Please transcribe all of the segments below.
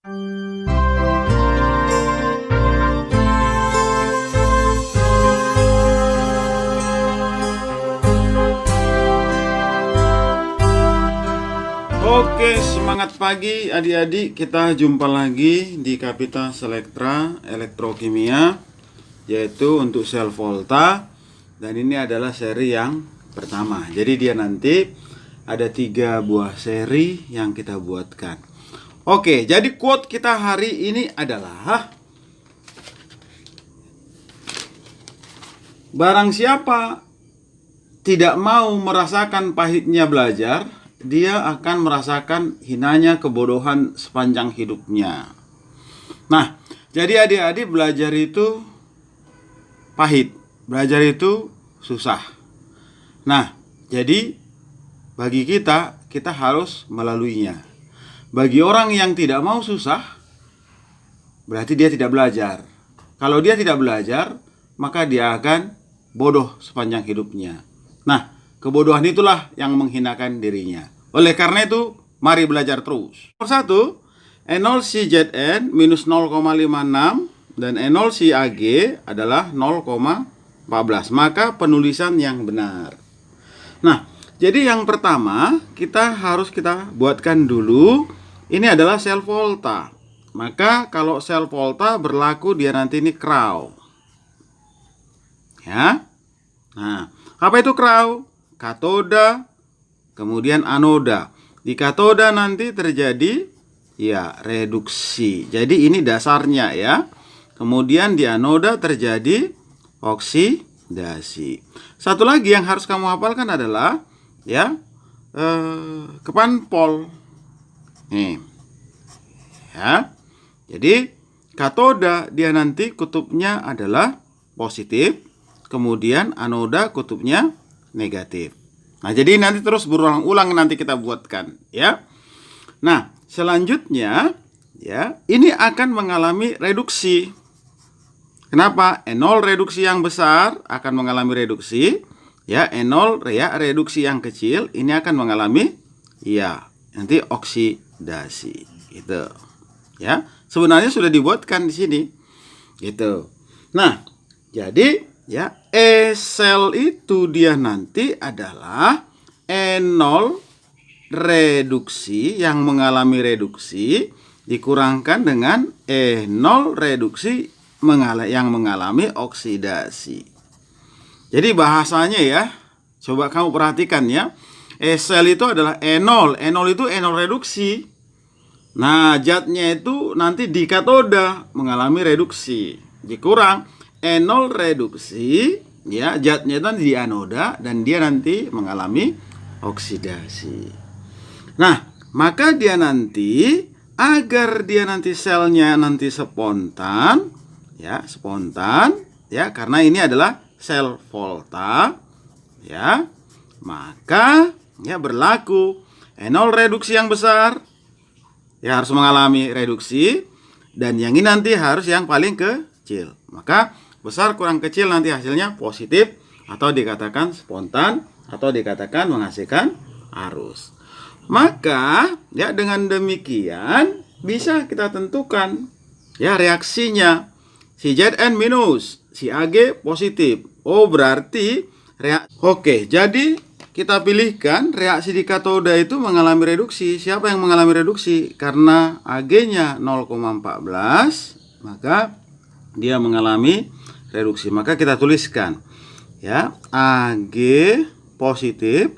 Oke, semangat pagi adik-adik. Kita jumpa lagi di Kapita Selektra Elektrokimia, yaitu untuk sel volta. Dan ini adalah seri yang pertama. Jadi dia nanti ada 3 buah seri yang kita buatkan. Oke, jadi quote kita hari ini adalah: barang siapa tidak mau merasakan pahitnya belajar, dia akan merasakan hinanya kebodohan sepanjang hidupnya. Nah, jadi adik-adik, belajar itu pahit, belajar itu susah. Nah, jadi bagi kita harus melaluinya. Bagi orang yang tidak mau susah, berarti dia tidak belajar. Kalau dia tidak belajar, maka dia akan bodoh sepanjang hidupnya. Nah, kebodohan itulah yang menghinakan dirinya. Oleh karena itu, mari belajar terus. Nomor 1, E0CZN minus 0,56 dan E0CAG adalah 0,14. Maka penulisan yang benar. Nah, jadi yang pertama kita buatkan dulu. Ini adalah sel volta. Maka kalau sel volta berlaku dia nanti ini crow. Ya. Nah, apa itu crow? Katoda, kemudian anoda. Di katoda nanti terjadi reduksi. Jadi ini dasarnya ya. Kemudian di anoda terjadi oksidasi. Satu lagi yang harus kamu hafalkan adalah kepanpol. Nih. Ya. Jadi katoda dia nanti kutubnya adalah positif, kemudian anoda kutubnya negatif. Nah, jadi nanti terus berulang-ulang nanti kita buatkan ya. Nah, selanjutnya ini akan mengalami reduksi. Kenapa? E0 reduksi yang besar akan mengalami reduksi, E0 reduksi yang kecil ini akan mengalami nanti oksidasi gitu. Ya, sebenarnya sudah dibuatkan di sini. Gitu. Nah, jadi E-sel itu dia nanti adalah E0 reduksi yang mengalami reduksi dikurangkan dengan E0 reduksi yang mengalami oksidasi. Jadi bahasanya coba kamu perhatikan ya. E-sel itu adalah E0. E0 itu E0 reduksi. Nah, zatnya itu nanti di katoda mengalami reduksi. Dikurang E0 reduksi, zatnya itu di anoda dan dia nanti mengalami oksidasi. Nah, maka dia nanti agar dia nanti selnya nanti spontan, karena ini adalah sel volta, maka berlaku E0 reduksi yang besar, harus mengalami reduksi, dan yang ini nanti harus yang paling kecil. Maka besar kurang kecil nanti hasilnya positif atau dikatakan spontan atau dikatakan menghasilkan arus. Maka dengan demikian bisa kita tentukan reaksinya. Si Zn minus, si Ag positif. Oh, berarti Oke, jadi kita pilihkan reaksi di katoda itu mengalami reduksi. Siapa yang mengalami reduksi? Karena Ag-nya 0,14, maka dia mengalami reduksi. Maka kita tuliskan Ag positif.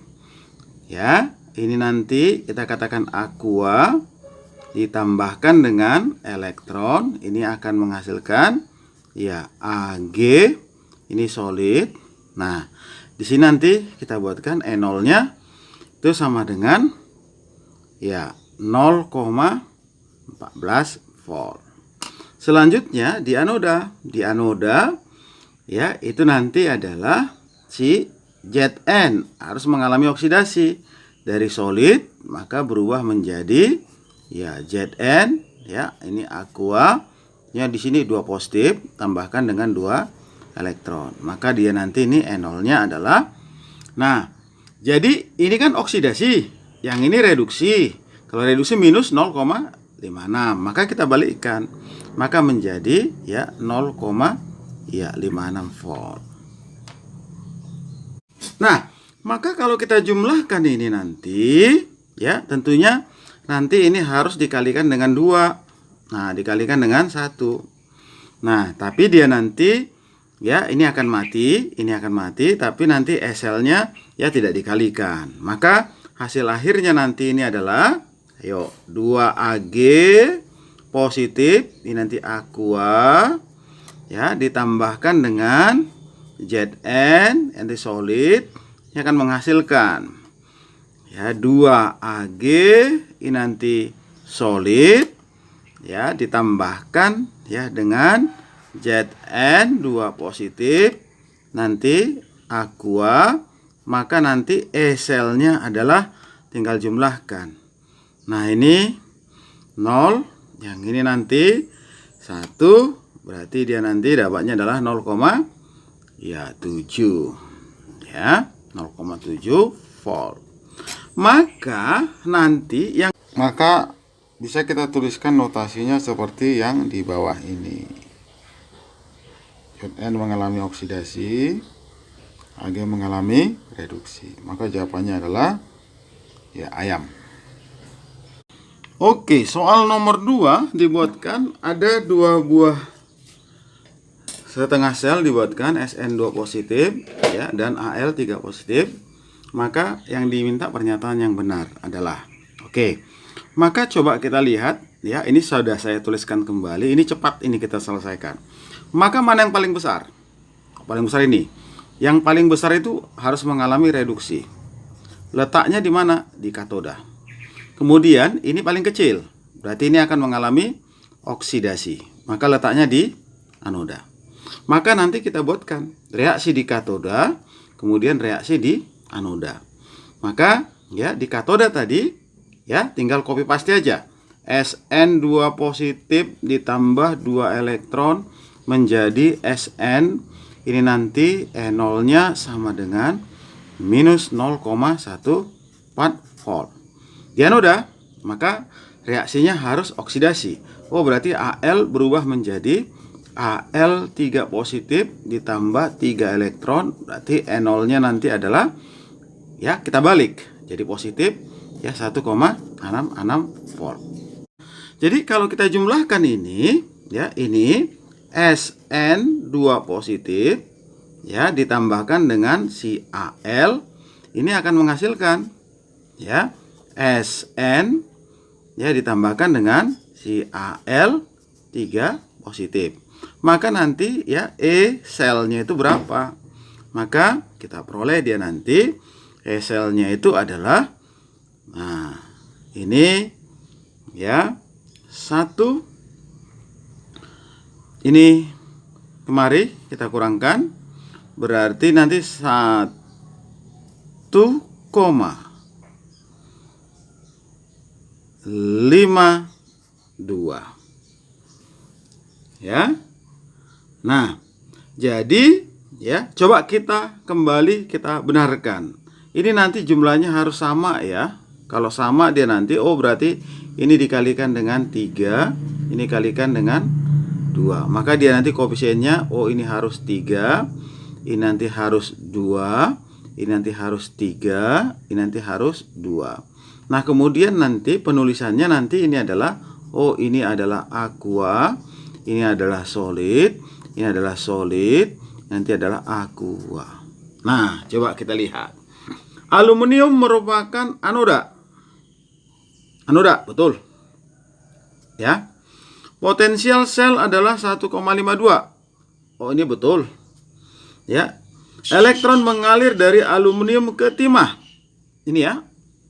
Ini nanti kita katakan aqua ditambahkan dengan elektron, ini akan menghasilkan Ag, ini solid. Nah, di sini nanti kita buatkan E0-nya itu sama dengan 0,14 volt. Selanjutnya di anoda. Di anoda itu nanti adalah si Zn harus mengalami oksidasi dari solid maka berubah menjadi Zn ini aqua di sini 2 positif tambahkan dengan 2 elektron. Maka dia nanti ini E0-nya adalah jadi ini kan oksidasi, yang ini reduksi. Kalau reduksi minus 0,5 56. Maka kita balikkan. Maka menjadi ya 0,56 volt. Nah, maka kalau kita jumlahkan ini nanti ya tentunya nanti ini harus dikalikan dengan 2. Nah, dikalikan dengan 1. Nah, tapi dia nanti ya ini akan mati, tapi nanti SL-nya ya tidak dikalikan. Maka hasil akhirnya nanti ini adalah 2Ag positif, ini nanti aqua ya ditambahkan dengan Zn nanti solid, ini akan menghasilkan ya 2Ag ini nanti solid ya ditambahkan ya dengan Zn 2 positif nanti aqua, maka nanti SL-nya adalah tinggal jumlahkan. Nah, ini 0, yang ini nanti 1, berarti dia nanti dapatnya adalah 0,7 ya, 0,7 volt. Maka nanti bisa kita tuliskan notasinya seperti yang di bawah ini. Zn mengalami oksidasi, Ag mengalami reduksi. Maka jawabannya adalah ya ayam. Oke, soal nomor 2 dibuatkan ada 2 buah setengah sel dibuatkan Sn2 positif ya dan Al3 positif. Maka yang diminta pernyataan yang benar adalah oke. Maka coba kita lihat ya, ini sudah saya tuliskan kembali. Ini cepat ini kita selesaikan. Maka mana yang paling besar? Paling besar ini. Yang paling besar itu harus mengalami reduksi. Letaknya di mana? Di katoda. Kemudian ini paling kecil, berarti ini akan mengalami oksidasi. Maka letaknya di anoda. Maka nanti kita buatkan reaksi di katoda, kemudian reaksi di anoda. Maka ya di katoda tadi ya tinggal copy paste aja. Sn2 positif ditambah 2 elektron menjadi Sn. Ini nanti E0-nya sama dengan minus 0,14 volt. Di anoda, maka reaksinya harus oksidasi. Oh, berarti Al berubah menjadi Al3 positif ditambah 3 elektron. Berarti E0-nya nanti adalah ya kita balik. Jadi positif ya 1,66 volt. Jadi kalau kita jumlahkan ini ya ini Sn2 positif ya ditambahkan dengan si Al, ini akan menghasilkan ya Sn ya ditambahkan dengan si Al3 positif. Maka nanti ya E selnya itu berapa? Maka kita peroleh dia nanti E selnya itu adalah, nah ini ya 1, ini kemari kita kurangkan, berarti nanti 1,52 ya. Nah, jadi ya coba kita kembali kita benarkan. Ini nanti jumlahnya harus sama ya. Kalau sama dia nanti berarti ini dikalikan dengan 3, ini kalikan dengan 2. Maka dia nanti koefisiennya ini harus 3, ini nanti harus 2, ini nanti harus 3, ini nanti harus 2. Nah, kemudian nanti penulisannya nanti ini adalah ini adalah aqua, ini adalah solid, ini adalah solid, nanti adalah aqua. Nah, coba kita lihat. Aluminium merupakan anoda. Anoda, betul. Ya. Potensial sel adalah 1,52. Ini betul. Ya. Elektron mengalir dari aluminium ke timah. Ini ya.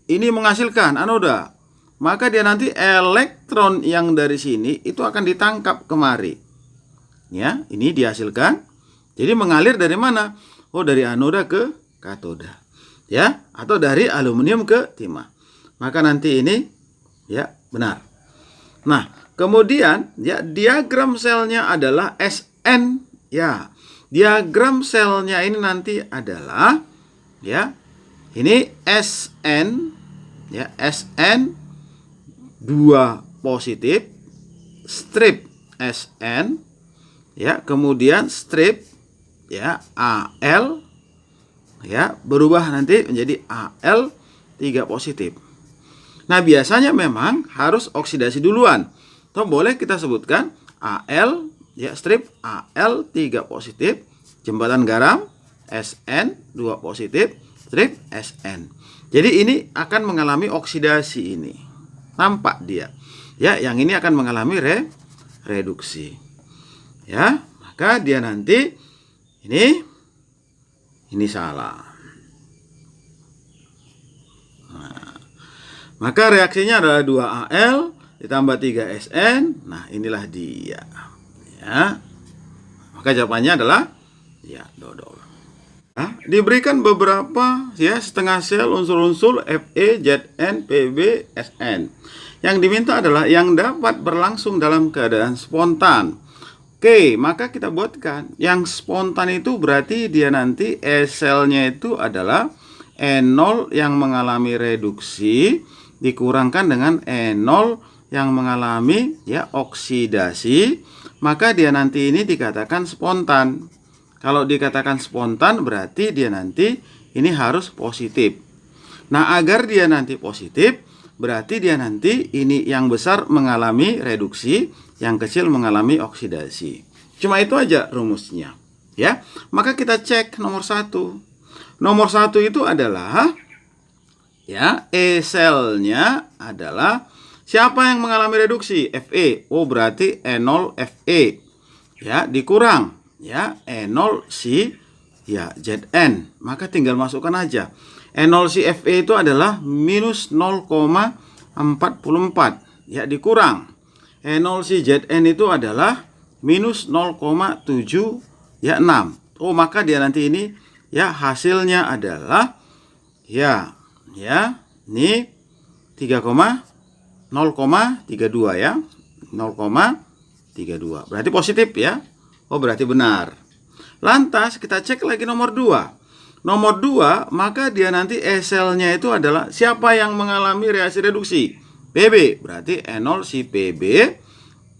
Ini menghasilkan anoda. Maka dia nanti elektron yang dari sini itu akan ditangkap kemari. Ya, ini dihasilkan. Jadi mengalir dari mana? Dari anoda ke katoda. Ya, atau dari aluminium ke timah. Maka nanti ini ya benar. Nah, kemudian ya diagram selnya adalah Sn ya. Diagram selnya ini nanti adalah ya ini Sn ya Sn 2 positif, strip SN, ya, kemudian strip, ya, Al, ya, berubah nanti menjadi Al 3 positif. Nah, biasanya memang harus oksidasi duluan. Atau boleh kita sebutkan Al, ya, strip Al 3 positif, jembatan garam SN 2 positif, strip SN. Jadi ini akan mengalami oksidasi ini. Nampak dia. Ya, yang ini akan mengalami reduksi. Ya, maka dia nanti ini salah. Nah, maka reaksinya adalah 2Al ditambah 3SN. Nah, inilah dia. Ya. Maka jawabannya adalah ya, dodol. Nah, diberikan beberapa ya setengah sel unsur-unsur Fe, Zn, Pb, Sn. Yang diminta adalah yang dapat berlangsung dalam keadaan spontan. Oke, maka kita buatkan. Yang spontan itu berarti dia nanti selnya itu adalah E0 yang mengalami reduksi dikurangkan dengan E0 yang mengalami ya oksidasi, maka dia nanti ini dikatakan spontan. Kalau dikatakan spontan berarti dia nanti ini harus positif. Nah, agar dia nanti positif berarti dia nanti ini yang besar mengalami reduksi, yang kecil mengalami oksidasi. Cuma itu aja rumusnya, ya. Maka kita cek nomor 1. Nomor 1 itu adalah ya, selnya adalah siapa yang mengalami reduksi? Fe. Oh, berarti E0 Fe. Ya, dikurang ya E0 si ya Zn. Maka tinggal masukkan aja. E0 si Fe itu adalah minus 0,44. Ya, dikurang E0 si Zn itu adalah minus 0,76. Oh, maka dia nanti ini ya hasilnya adalah ya ini 0,32 ya. 0,32. Berarti positif ya. Oh, berarti benar. Lantas kita cek lagi nomor 2. Nomor 2, maka dia nanti selnya itu adalah siapa yang mengalami reaksi reduksi? Pb. Berarti E0 si Pb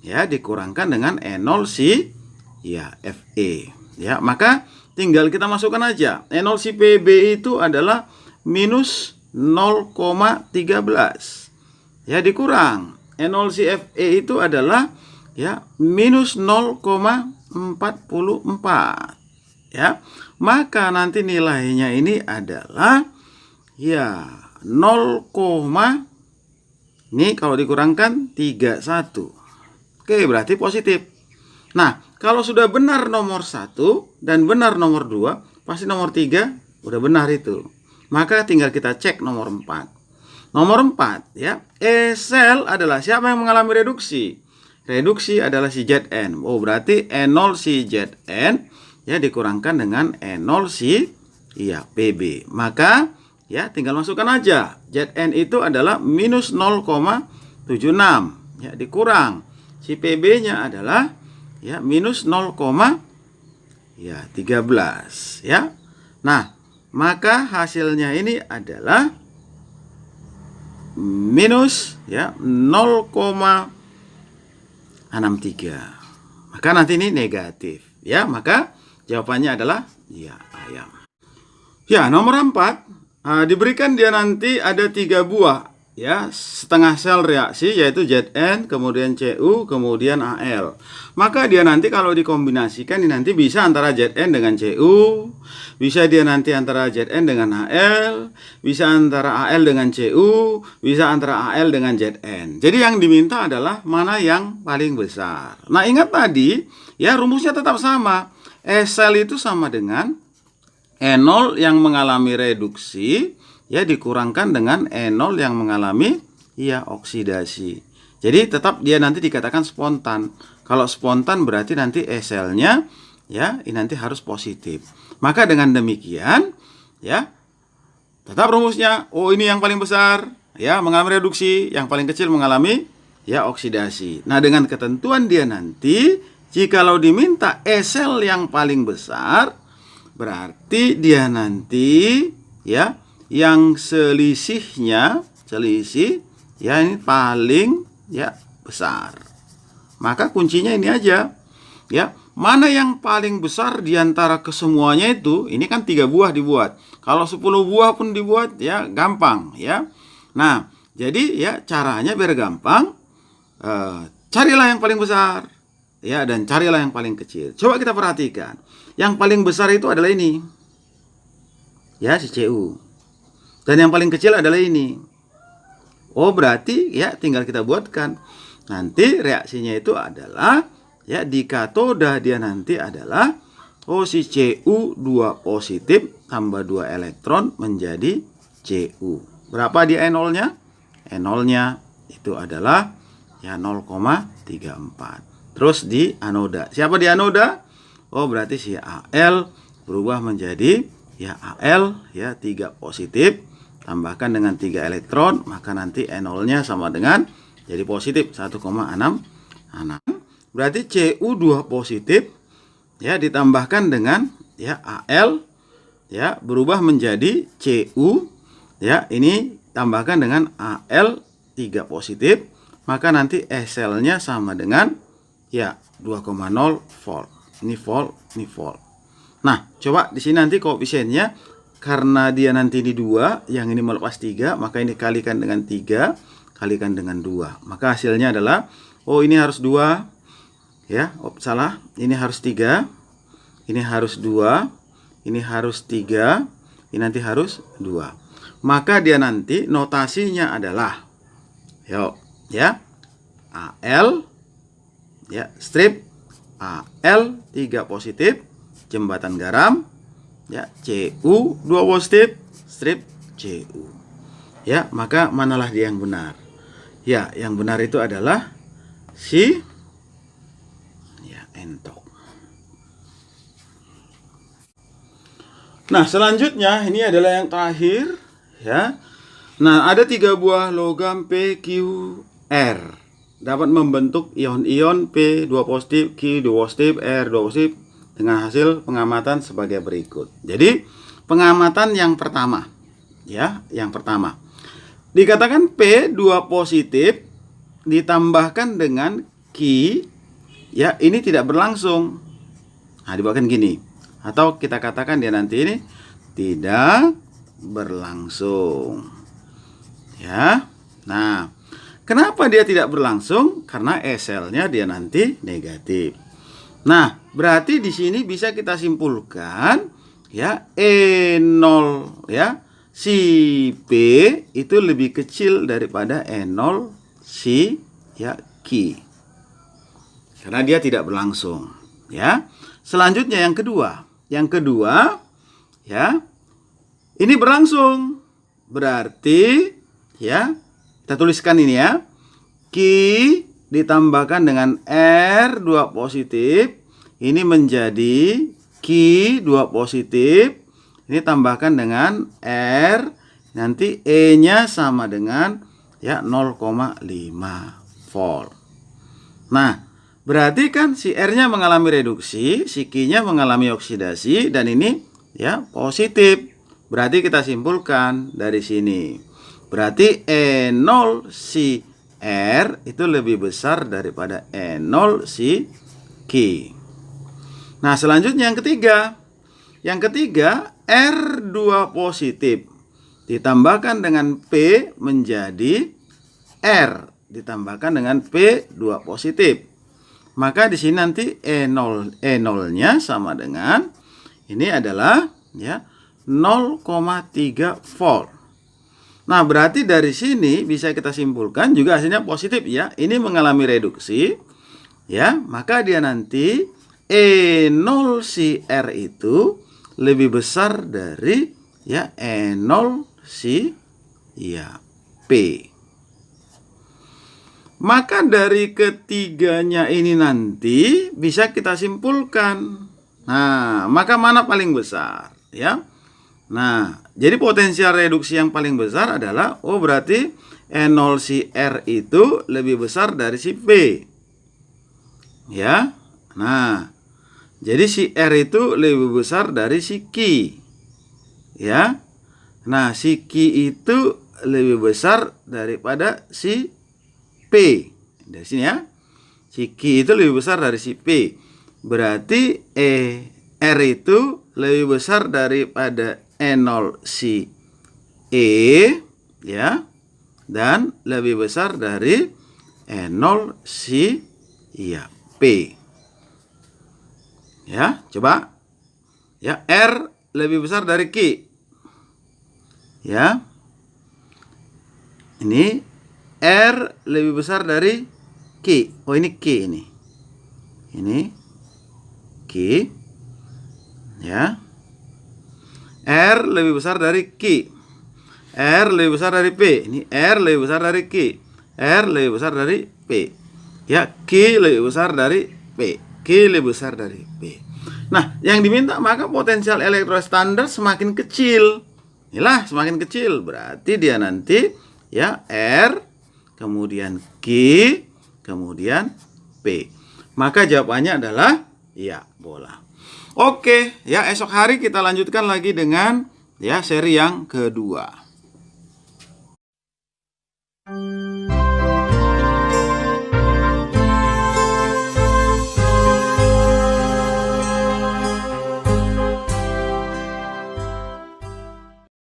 ya dikurangkan dengan E0 si ya Fe. Ya, maka tinggal kita masukkan aja. E0 si Pb itu adalah minus 0,13. Ya, dikurang E0 si Fe itu adalah ya minus 0,44. Ya, maka nanti nilainya ini adalah ya 0, ini kalau dikurangkan 31. Oke, berarti positif. Nah, kalau sudah benar nomor 1 dan benar nomor 2, pasti nomor 3 udah benar itu. Maka tinggal kita cek nomor 4. Nomor 4 ya, sel adalah siapa yang mengalami reduksi? Reduksi adalah si Zn. Oh, berarti E0 si Zn ya dikurangkan dengan E0 si ya Pb. Maka ya tinggal masukkan aja. Zn itu adalah minus 0,76 ya dikurang si Pb-nya adalah ya minus 0,13 ya. Nah, maka hasilnya ini adalah minus ya 0,63. Maka nanti ini negatif ya. Maka jawabannya adalah ya ayam. Ya, nomor 4 diberikan dia nanti ada 3 buah ya setengah sel reaksi, yaitu Zn, kemudian Cu, kemudian Al. Maka dia nanti kalau dikombinasikan ini nanti bisa antara Zn dengan Cu, bisa dia nanti antara Zn dengan Al, bisa antara Al dengan Cu, bisa antara Al dengan Zn. Jadi yang diminta adalah mana yang paling besar. Nah, ingat tadi ya rumusnya tetap sama. Sel itu sama dengan E0 yang mengalami reduksi ya dikurangkan dengan E0 yang mengalami ya oksidasi. Jadi tetap dia nanti dikatakan spontan. Kalau spontan berarti nanti selnya ya ini nanti harus positif. Maka dengan demikian ya tetap rumusnya, oh ini yang paling besar ya mengalami reduksi, yang paling kecil mengalami ya oksidasi. Nah, dengan ketentuan dia nanti jikalau diminta sel yang paling besar berarti dia nanti ya yang selisih ya ini paling ya besar. Maka kuncinya ini aja, ya. Mana yang paling besar di antara kesemuanya itu? Ini kan 3 buah dibuat. Kalau 10 buah pun dibuat, ya gampang, ya. Nah, jadi ya caranya biar gampang, carilah yang paling besar, ya, dan carilah yang paling kecil. Coba kita perhatikan. Yang paling besar itu adalah ini, ya, si CU. Dan yang paling kecil adalah ini. Oh, berarti ya tinggal kita buatkan. Nanti reaksinya itu adalah, ya, di katoda dia nanti adalah, si Cu 2 positif tambah 2 elektron menjadi Cu. Berapa di E0-nya? E0-nya itu adalah, ya, 0,34. Terus di anoda. Siapa di anoda? Oh, berarti si Al berubah menjadi, ya, Al, ya, 3 positif tambahkan dengan 3 elektron, maka nanti E0-nya sama dengan jadi positif 1,66. Berarti Cu 2 positif, ya, ditambahkan dengan, ya, Al, ya, berubah menjadi Cu, ya, ini tambahkan dengan Al 3 positif, maka nanti SL-nya sama dengan, ya, 2,0 volt. Ini volt, ini volt. Nah, coba di sini nanti koefisiennya, karena dia nanti di 2, yang ini melepas 3, maka ini kalikan dengan 3, kalikan dengan 2. Maka hasilnya adalah, ini harus 2, ya, salah, ini harus 3, ini harus 2, ini harus 3, ini nanti harus 2. Maka dia nanti notasinya adalah, yuk, ya, Al, ya, strip Al 3 positif, jembatan garam, ya, Cu 2 positif, strip Cu. Ya, maka manalah dia yang benar? Ya, yang benar itu adalah si, ya, entok. Nah, selanjutnya ini adalah yang terakhir, ya. Nah, ada 3 buah logam PQR dapat membentuk ion-ion P2 positif, Q2 positif, R2 positif dengan hasil pengamatan sebagai berikut. Jadi, pengamatan yang pertama, ya, yang pertama. Dikatakan P2 positif ditambahkan dengan Q, ya, ini tidak berlangsung. Nah, dibuatkan gini. Atau kita katakan dia nanti ini tidak berlangsung. Ya. Nah, kenapa dia tidak berlangsung? Karena SL-nya dia nanti negatif. Nah, berarti di sini bisa kita simpulkan, ya, E0, ya, si P itu lebih kecil daripada E0 si, ya, Q. Karena dia tidak berlangsung, ya. Selanjutnya yang kedua. Yang kedua, ya, ini berlangsung. Berarti, ya, kita tuliskan ini, ya. Q ditambahkan dengan R2 positif, ini menjadi Q2 positif, ini tambahkan dengan R, nanti E-nya sama dengan, ya, 0,5 volt. Nah, berarti kan si R-nya mengalami reduksi, si Q-nya mengalami oksidasi, dan ini, ya, positif. Berarti kita simpulkan dari sini. Berarti E0 si R itu lebih besar daripada E0 si Q. Nah, selanjutnya yang ketiga. Yang ketiga, R2 positif ditambahkan dengan P menjadi R ditambahkan dengan P2 positif. Maka di sini nanti E0-nya sama dengan, ini adalah, ya, 0,3 volt. Nah, berarti dari sini bisa kita simpulkan juga hasilnya positif, ya. Ini mengalami reduksi, ya. Maka dia nanti E0 si R itu lebih besar dari, ya, E0 si, ya, P. Maka dari ketiganya ini nanti bisa kita simpulkan. Nah, maka mana paling besar, ya? Nah, jadi potensial reduksi yang paling besar adalah, berarti E0 si R itu lebih besar dari si P. Ya. Nah, jadi si R itu lebih besar dari si Q. Ya. Nah, si Q itu lebih besar daripada si P. Dari sini ya. Si Q itu lebih besar dari si P. Berarti R itu lebih besar daripada E0 si E, ya. Dan lebih besar dari E0 si P. Ya, coba. Ya, R lebih besar dari Q. Ya. Ini R lebih besar dari Q. Oh, ini Q ini. Ini Q. Ya. R lebih besar dari Q. R lebih besar dari P. Ini R lebih besar dari Q. R lebih besar dari P. Ya, Q lebih besar dari P. Q lebih besar dari P. Nah, yang diminta maka potensial elektrostandar semakin kecil. Inilah semakin kecil. Berarti dia nanti ya R, kemudian Q, kemudian P. Maka jawabannya adalah ya, bola. Oke, ya esok hari kita lanjutkan lagi dengan ya seri yang kedua.